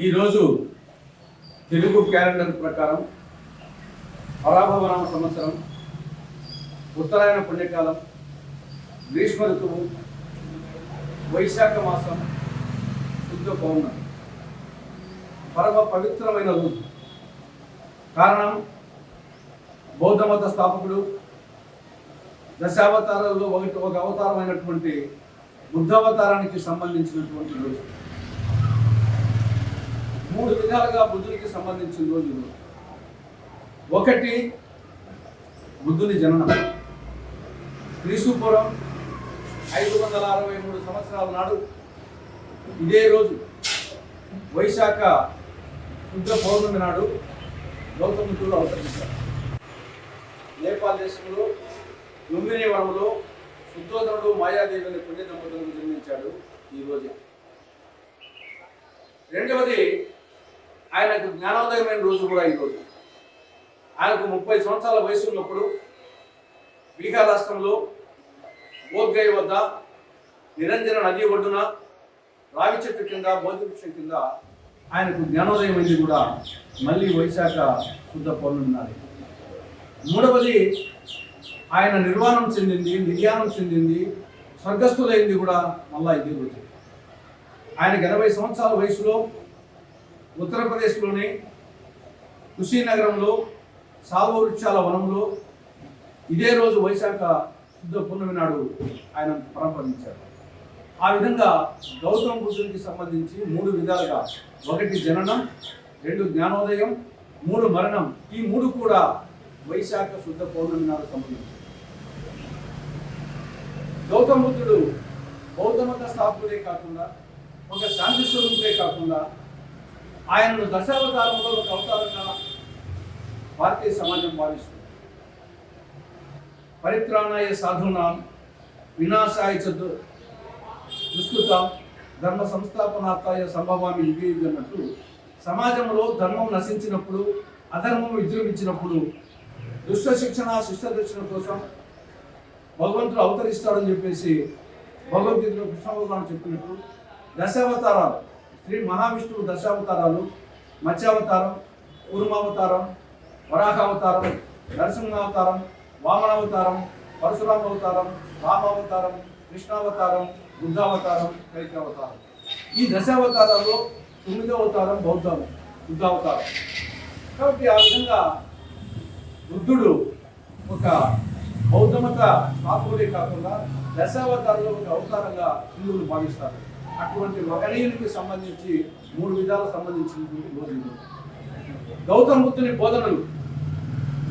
ఈరోజు తెలుగు క్యాలెండర్ ప్రకారం పరాభవనామ సంవత్సరం, ఉత్తరాయణ పుణ్యకాలం, గ్రీష్మ ఋతువు, వైశాఖ మాసం, శుద్ధ పౌర్ణమి. పరమ పవిత్రమైన రోజు. కారణం, బౌద్ధ మత స్థాపకుడు దశావతారాల్లో ఒక అవతారమైనటువంటి బుద్ధావతారానికి సంబంధించినటువంటి రోజు. 3 విధాలుగా బుద్ధునికి సంబంధించిన రోజులు. ఒకటి, బుద్ధుని జననం. క్రీస్తుపూర్వం 563 సంవత్సరాల నాడు ఇదే రోజు వైశాఖ శుద్ధ పౌర్ణమి నాడు గౌతమ బుద్ధుడు అవతరించారు. నేపాల్ దేశంలో లుంబిని వనంలో శుద్ధోదనుడు మాయాదేవి అనే పుణ్య దంపతులకు జన్మించాడు ఈ రోజు. రెండవది, ఆయనకు జ్ఞానోదయమైన రోజు కూడా ఈరోజు. ఆయనకు 30 సంవత్సరాల వయసు ఉన్నప్పుడు బీహార్ రాష్ట్రంలో బోధ్గయ వద్ద నిరంజన నది ఒడ్డున రావి చెట్టు కింద, బోధి వృక్షం కింద ఆయనకు జ్ఞానోదయం అయింది కూడా మళ్ళీ వైశాఖ శుద్ధ పౌర్ణమి నాడు. మూడవది, ఆయన నిర్వాణం చెందింది, నిర్యాణం చెందింది, స్వర్గస్థులైంది కూడా మళ్ళా ఇదే రోజు. ఆయనకు 80 సంవత్సరాల వయసులో ఉత్తరప్రదేశ్లోని కుశీనగరంలో సాల్వ వృక్షాల వనంలో ఇదే రోజు వైశాఖ శుద్ధ పౌర్ణమి నాడు ఆయన పరంపరించారు. ఆ విధంగా గౌతమ బుద్ధునికి సంబంధించి 3 విధాలుగా, 1 జననం, 2 జ్ఞానోదయం, 3 మరణం. ఈ 3 కూడా వైశాఖ శుద్ధ పౌర్ణమి నాడు సంబంధించి. గౌతమ బుద్ధుడు బౌద్ధ మత స్థాపకుడే కాకుండా, ఒక శాంతి స్వరూపుడే కాకుండా, ఆయనను దశావతారంలో ఒక అవతారంగా భారతీయ సమాజం భావిస్తుంది. పరిత్రాణాయ సాధూనాం వినాశాయ దుష్కృతాం ధర్మ సంస్థాపనార్థాయ సంభవామి యుగే యుగే అన్నట్టు, సమాజంలో ధర్మం నశించినప్పుడు, అధర్మం విజృంభించినప్పుడు దుష్ట శిక్షణ, శిష్ట దర్శన కోసం భగవంతుడు అవతరిస్తాడని చెప్పేసి భగవద్గీతలో కృష్ణ భగవాన్ చెప్పినట్టు దశావతారాలు, శ్రీ మహావిష్ణువు దశావతారాలు, మత్స్యావతారం, కూర్మావతారం, వరాహావతారం, నరసింహావతారం, వామనావతారం, పరశురామ అవతారం, రామావతారం, కృష్ణావతారం, బుద్ధావతారం, కైకావతారం. ఈ దశావతారాల్లో 9వ అవతారం బుద్ధావతారం. కాబట్టి ఆ విధంగా బుద్ధుడు ఒక బౌద్ధ మత స్థాపకుడే కాకుండా దశావతారంలో ఒక అవతారంగా హిందువులు భావిస్తారు. అటువంటి మహనీయునికి సంబంధించి 3 విధాలకు సంబంధించినటువంటి రోజులు. గౌతమ బుద్ధుని బోధనలు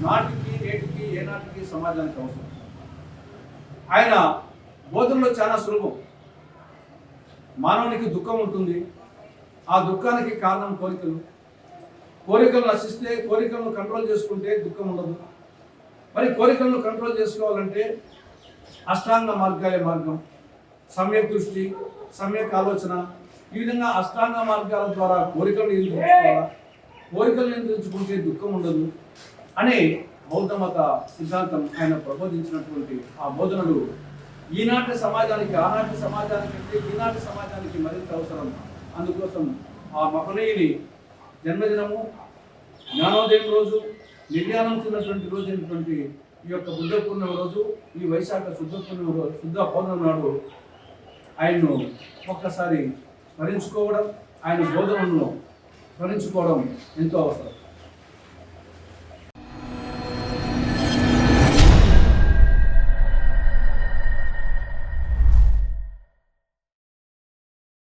నాటికి, నేటికి, ఏనాటికి సమాజానికి అవసరం. ఆయన బోధనలో చాలా సులభం. మానవునికి దుఃఖం ఉంటుంది. ఆ దుఃఖానికి కారణం కోరికలు. కోరికలు నశిస్తే, కోరికలను కంట్రోల్ చేసుకుంటే దుఃఖం ఉండదు. మరి కోరికలను కంట్రోల్ చేసుకోవాలంటే అష్టాంగ మార్గాలే మార్గం. సమ్యక్ దృష్టి, సమ్యక్ ఆలోచన, ఈ విధంగా అష్టాంగ మార్గాల ద్వారా కోరికలు నియంత్రించుకోవాలా. కోరికలు నియంత్రించుకుంటే దుఃఖం ఉండదు అనే బౌద్ధ మత సిద్ధాంతం ఆయన ప్రబోధించినటువంటి ఆ బోధనలు ఈనాటి సమాజానికి, ఆనాటి సమాజానికి అంటే ఈనాటి సమాజానికి మరింత అవసరం. అందుకోసం ఆ మహనీయుని జన్మదినము, జ్ఞానోదయం రోజు, నిర్యాణం చెందినటువంటి రోజు అయినటువంటి ఈ యొక్క బుద్ధ పూర్ణిమ రోజు, ఈ వైశాఖ శుద్ధ పౌర్ణమి నాడు ఆయన్ను ఒక్కసారి స్మరించుకోవడం, ఆయన బోధనలను స్మరించుకోవడం ఎంతో అవసరం.